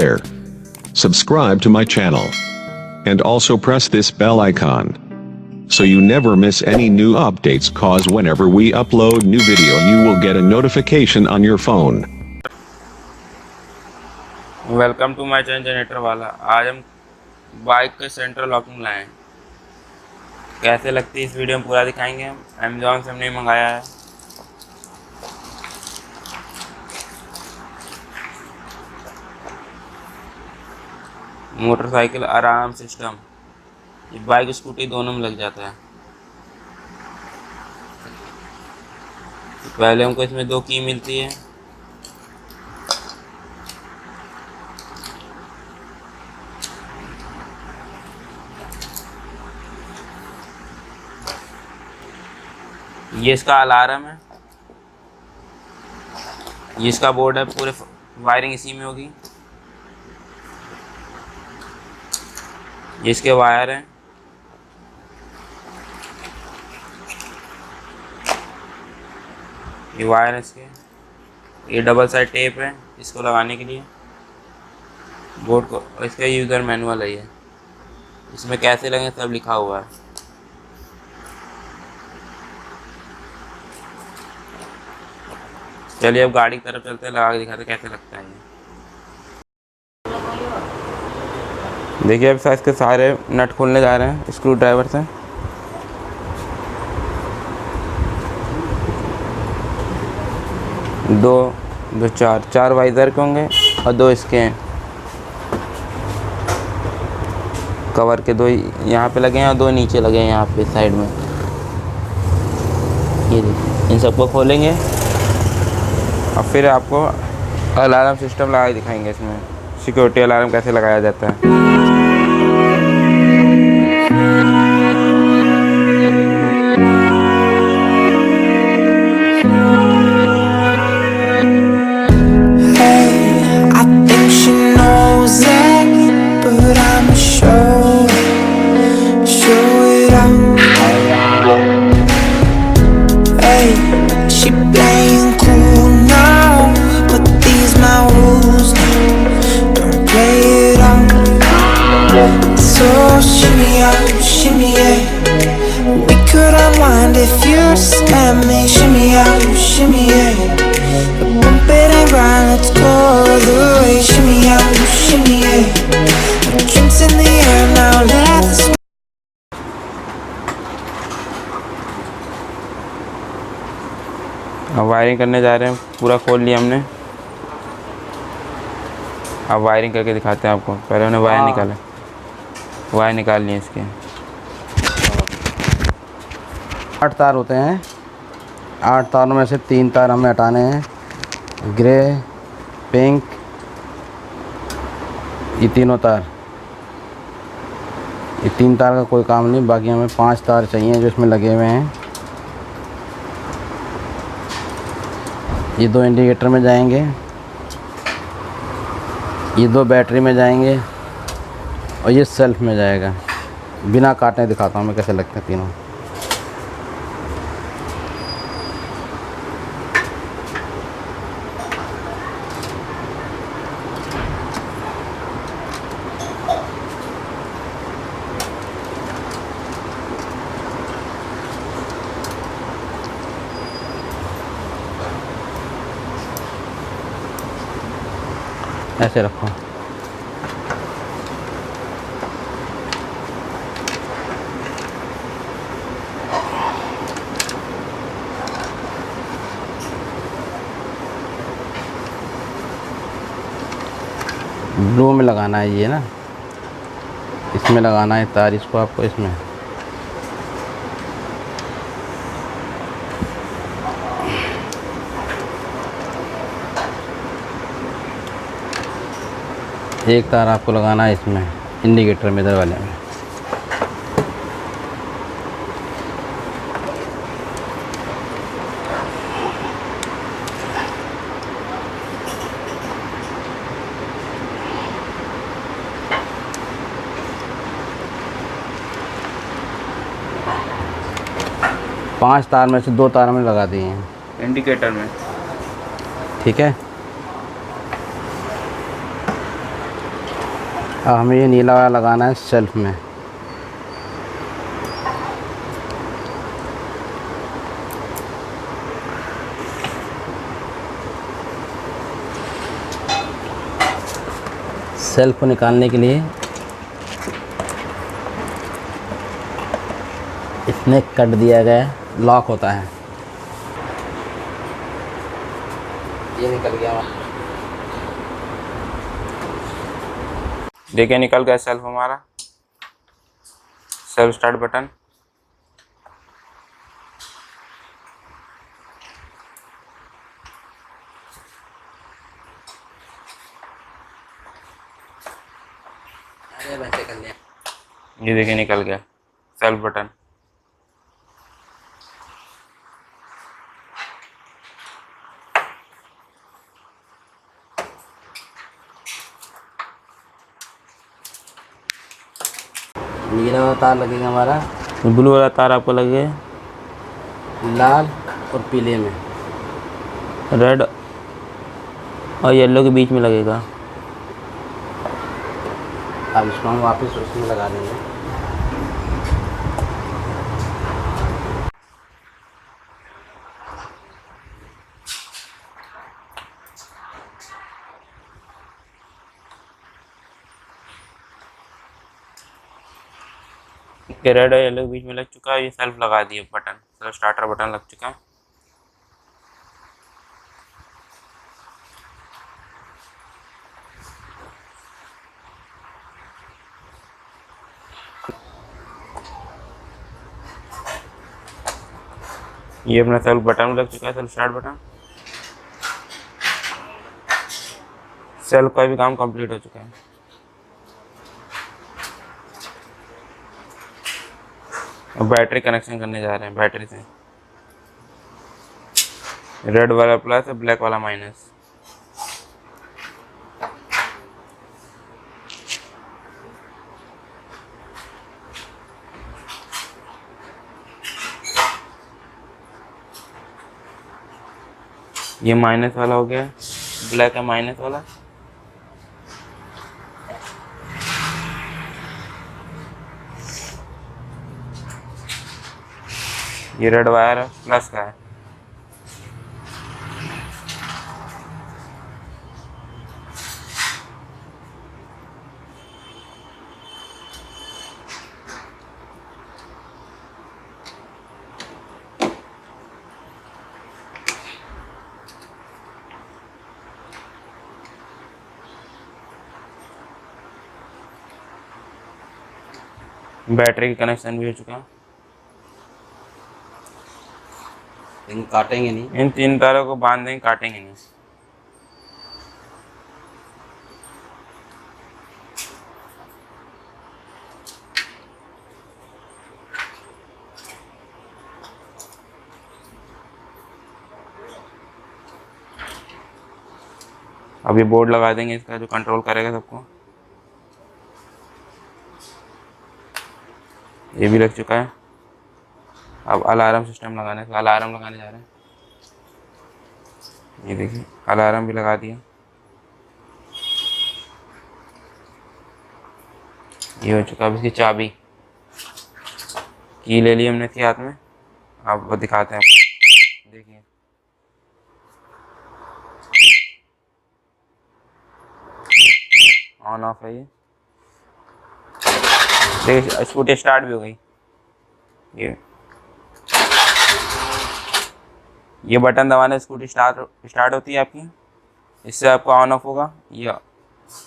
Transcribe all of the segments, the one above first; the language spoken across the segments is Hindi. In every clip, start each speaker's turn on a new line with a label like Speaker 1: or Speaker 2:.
Speaker 1: there. Subscribe to my channel. And also press this bell icon, so you never miss any new updates, cause whenever we upload new video you will get a notification on your phone.
Speaker 2: Welcome to my channel generator वाला। आज हम बाइक के सेंट्रल लॉकिंग लाए हैं। कैसे लगती है इस वीडियो में पूरा दिखाएंगे। हम अमेज़ॉन से हमने मंगाया है। मोटरसाइकिल आराम सिस्टम, ये बाइक स्कूटी दोनों में लग जाता है। पहले हमको इसमें 2 की मिलती है। ये इसका अलार्म है, ये इसका बोर्ड है, पूरे वायरिंग इसी में होगी। ये इसके वायर हैं। ये वायर है इसके। ये डबल साइड टेप है इसको लगाने के लिए बोर्ड को। इसका यूज़र मैनुअल है। ये इसमें कैसे लगे सब लिखा हुआ है। चलिए अब गाड़ी की तरफ चलते हैं, लगा के दिखाते हैं कैसे लगता है ये। देखिए अब इसके सारे नट खोलने जा रहे हैं स्क्रू ड्राइवर से। दो चार वाइज़र के होंगे और 2 इसके हैं। कवर के 2 यहाँ पे लगे हैं और 2 नीचे लगे हैं यहाँ पे साइड में। ये देखिए, इन सबको खोलेंगे और फिर आपको अलार्म सिस्टम लगा के दिखाएंगे। इसमें सिक्योरिटी अलार्म कैसे लगाया जाता है।
Speaker 3: Shimmy, yeah. We could unwind if you just let me. Shimmy out, shimmy, yeah. Bump it and grind, let's go the way. Shimmy out, shimmy, yeah. Drinks in the air now, let the
Speaker 2: अब वायरिंग करने जा रहे हैं। पूरा खोल लिया हमने। अब वायरिंग करके दिखाते हैं आपको। पहले हमने वायर निकाला, वायर निकाल लिए इसके।
Speaker 4: 8 तार होते हैं। 8 तारों में से 3 तार हमें हटाने हैं, ग्रे, पिंक, ये तीनों तार। ये 3 तार का कोई काम नहीं, बाकी हमें 5 तार चाहिए जो इसमें लगे हुए हैं। ये 2 इंडिकेटर में जाएंगे, ये 2 बैटरी में जाएंगे और ये सेल्फ में जाएगा। बिना काटने दिखाता हूँ मैं कैसे लगते हैं तीनों। ऐसे रखो। ब्लू में लगाना है ये ना, इसमें लगाना है तार इसको आपको। इसमें एक तार आपको लगाना है इसमें इंडिकेटर में, इधर वाले में। 5 तार में से 2 तार हमने लगा दिए हैं
Speaker 2: इंडिकेटर में।
Speaker 4: ठीक है। अब हमें ये नीला वाला लगाना है सेल्फ में। सेल्फ को निकालने के लिए इसमें कट दिया गया है, लॉक होता है। ये निकल गया।
Speaker 2: देखिए निकल गया सेल्फ हमारा। Self start button.
Speaker 4: अरे वैसे कर लिया।
Speaker 2: ये देखिए निकल गया सेल्फ बटन।
Speaker 4: नीला वाला तार लगेगा हमारा,
Speaker 2: ब्लू वाला तार आपको लगे
Speaker 4: लाल और पीले में।
Speaker 2: रेड और येलो के बीच में लगेगा।
Speaker 4: अब इसको हम वापस उसमें लगा देंगे।
Speaker 2: रेड और येलो के बीच में लग चुका है। ये सेल्फ लगा दिए बटन, सेल्फ स्टार्टर बटन लग चुका है। ये अपना सेल्फ बटन लग चुका है, सेल्फ स्टार्ट बटन। सेल्फ का भी काम कंप्लीट हो चुका है। अब बैटरी कनेक्शन करने जा रहे हैं बैटरी से। रेड वाला प्लस और ब्लैक वाला माइनस। ये माइनस वाला हो गया, ब्लैक है माइनस वाला। ये रेड वायर प्लस का है। बैटरी की कनेक्शन भी हो चुका है।
Speaker 4: लेकिन काटेंगे नहीं।
Speaker 2: इन तीन तारों को बांध देंगे, काटेंगे नहीं। अब ये बोर्ड लगा देंगे इसका, जो कंट्रोल करेगा सबको। ये भी लग चुका है। अब अलार्म सिस्टम लगाने का, अलार्म लगाने जा रहे हैं। ये देखिए अलार्म भी लगा दिया। ये हो चुका। अब इसकी चाबी की ले ली हमने इसके हाथ में। अब वो दिखाते हैं, देखिए ऑन ऑफ है। ये देखिए स्कूटी स्टार्ट भी हो गई। ये बटन दबाने से स्कूटी स्टार्ट होती है आपकी। इससे आपका ऑन ऑफ होगा या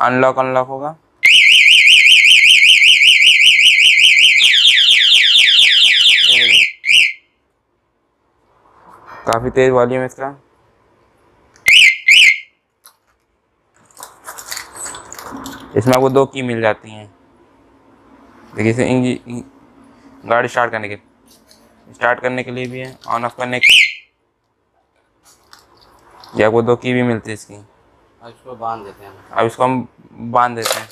Speaker 2: अनलॉक होगा। काफ़ी तेज वॉल्यूम है इसका। इसमें आपको 2 की मिल जाती हैं। देखिए इसे गाड़ी स्टार्ट करने के लिए भी है, ऑन ऑफ करने के लिए आपको 2 की भी मिलती है इसकी।
Speaker 4: अब इसको बांध देते हैं।
Speaker 2: अब इसको हम बांध देते हैं।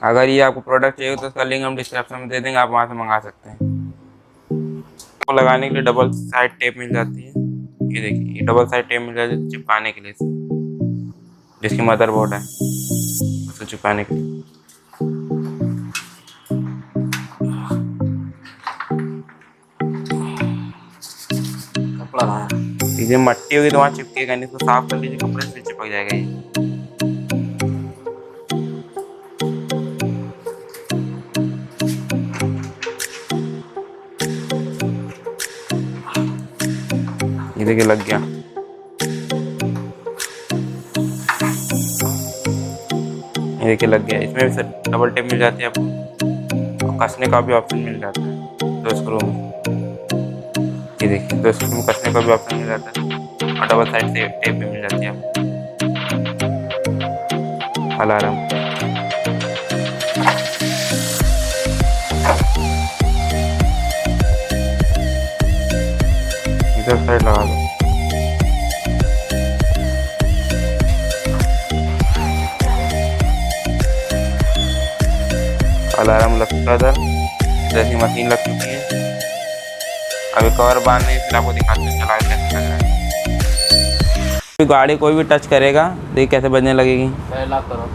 Speaker 2: अगर ये आपको प्रोडक्ट चाहिए तो उसका लिंक हम डिस्क्रिप्शन में दे देंगे, आप वहाँ से मंगा सकते हैं। इसको लगाने के लिए डबल साइड टेप मिल जाती है। ये देखिए, ये डबल साइड टेप मिल जाती है चिपकाने के लिए, जिसकी मदरबोर्ड है उसको चिपकाने के लिए। ये मट्टी होगी तो वहाँ चिपकेगा नहीं, इसको साफ कर लीजिए कपड़े से, चिपक जाएगा ये देखिए लग गया। ये देखिए लग गया। इसमें भी डबल टेप मिल जाती है आपको, और कसने का भी ऑप्शन मिल जाता है 2 स्क्रू में। ये देखिए 2 स्क्रू में कसने का भी ऑप्शन मिल जाता है, और डबल साइड से टेप भी मिल जाती है आपको। अलार्म इधर साइड लगा दो। अलार्म लग चुका है, जैसी मशीन लग चुकी है। अभी कवर बांधने फिर आपको दिखाते हैं चला कैसे लग रहा है। गाड़ी कोई भी टच करेगा देखिए कैसे बजने लगेगी।
Speaker 4: लॉक करो,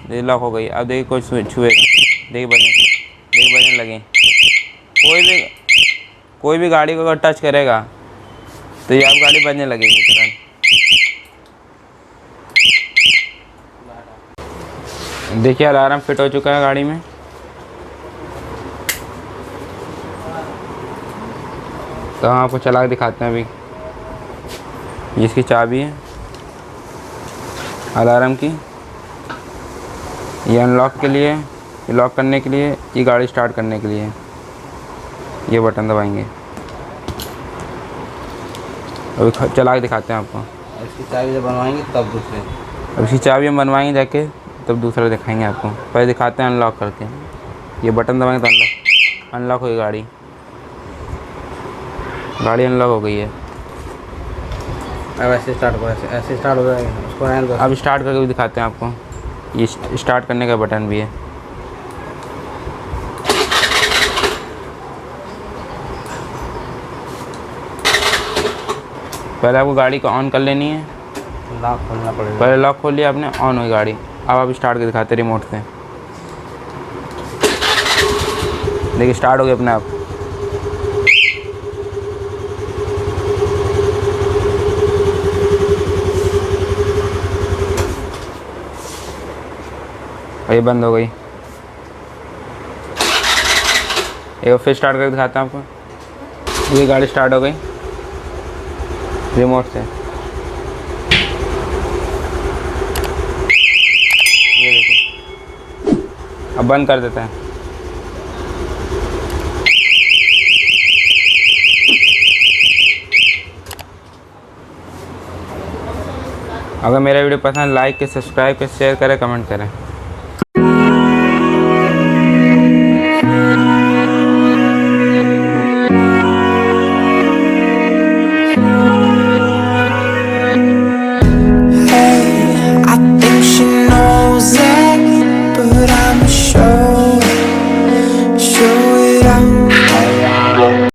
Speaker 2: देखिए लॉक हो गई। अब देखिए कोई छुएगा, देखिए बजने लगे। कोई भी गाड़ी को अगर टच करेगा तो ये आप गाड़ी बजने लगेगी तुरंत। देखिए अलार्म फिट हो चुका है गाड़ी में। तो हम आपको चला के दिखाते हैं। अभी इसकी चाबी है अलार्म की, ये अनलॉक के लिए, ये लॉक करने के लिए, ये गाड़ी स्टार्ट करने के लिए ये बटन दबाएंगे। अभी चला के दिखाते हैं आपको।
Speaker 4: इसकी चाबी जब बनवाएंगे तब दूसरे,
Speaker 2: अब इसकी चाबी हम बनवाएंगे जाके, तब दूसरा दिखाएंगे आपको। पहले दिखाते हैं अनलॉक करके। ये बटन दबाएंगे तो अनलॉक हुई गाड़ी अनलॉक हो गई है।
Speaker 4: अब ऐसे स्टार्ट हो, ऐसे स्टार्ट हो जाएगा उसको।
Speaker 2: अब स्टार्ट करके भी दिखाते हैं आपको। ये स्टार्ट करने का बटन भी है। पहले आपको गाड़ी को ऑन कर लेनी है,
Speaker 4: लॉक खोलना पड़ेगा।
Speaker 2: पहले लॉक खोल लिया आपने, ऑन हुई गाड़ी। अब आप स्टार्ट कर दिखाते रिमोट से। देखिए स्टार्ट हो गया अपने आप। ये बंद हो गई। एक फिर स्टार्ट करके दिखाते हैं आपको। ये गाड़ी स्टार्ट हो गई रिमोट से। ये देखिए अब बंद कर देते हैं। अगर मेरा वीडियो पसंद लाइक के, सब्सक्राइब के, शेयर करें, कमेंट करें।